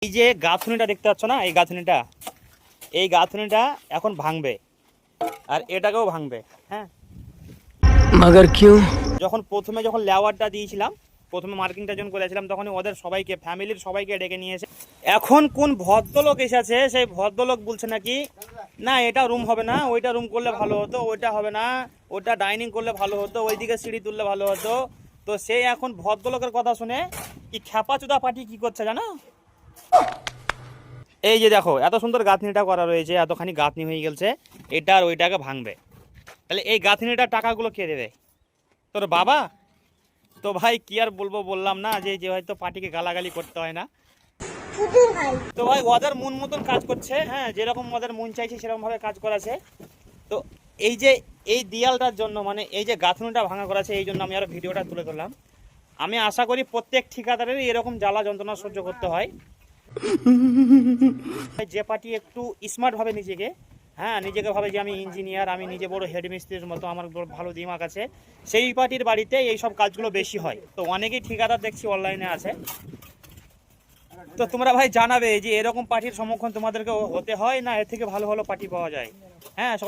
এই যে গাঁথুনিটা দেখতে পাচ্ছ না, এই গাঁথুনিটা এখন ভাঙবে আর এটাকেও ভাঙবে। হ্যাঁ, मगर क्यों? যখন লেওয়ারটা দিয়েছিলাম, প্রথমে মার্কিংটা যখন করেছিলাম, তখন ওদের সবাইকে, ফ্যামিলির সবাইকে ডেকে নিয়েছে। এখন কোন ভদ্রলোক এসেছে, সেই ভদ্রলোক বলছে নাকি না এটা রুম হবে না, ওইটা রুম করলে ভালো হতো, ওইটা হবে না, ওটা ডাইনিং করলে ভালো হতো, ওইদিকে সিঁড়ি তুললে ভালো হতো। তো সে এখন ভদ্রলোকের কথা শুনে কি খ্যাপাচুদা পার্টি কি করছে জানো? এই যে দেখো, এত সুন্দর গাঁথনিটা করা রয়েছে, এতখানি গাঁথনি হয়ে গেছে, এটা আর ওইটাকে ভাঙবে। তাহলে এই গাঁথনিটার টাকাগুলো কে দেবে? তোর বাবা? তো ভাই কি আর বলবো, বললাম না যে হয়তো পার্টিকে গালাগালি করতে হয় না। তো ভাই ওদের মন মতন কাজ করছে, হ্যাঁ, যেরকম ওদের মন চাইছে সেরকম ভাবে কাজ করাছে। তো এই যে এই দেয়ালটার জন্য, মানে এই যে গাঁথনিটা ভাঙা করাছে, এই জন্য আমি আরো ভিডিওটা তুলে ধরলাম। আমি আশা করি প্রত্যেক ঠিকাদারেরই এরকম জ্বালা যন্ত্রণা সহ্য করতে হয়। যে পার্টি একটু স্মার্ট ভাবে নিজেকে, হ্যাঁ, নিজেকে ভাবে যে আমি ইঞ্জিনিয়ার, আমি নিজে বড় হেডমিস্ত্রির মতো, আমার ভালো দিমাগ আছে, সেই পার্টির বাড়িতে এই সব কাজগুলো বেশি হয়। তো অনেকেই ঠিকাদার দেখছি অনলাইনে আছে। তো তোমরা ভাই জানাবে যে এরকম পার্টির সম্মুখীন তোমাদেরকে হতে হয় না, এর থেকে ভালো ভালো পার্টি পাওয়া যায়। হ্যাঁ, সবাই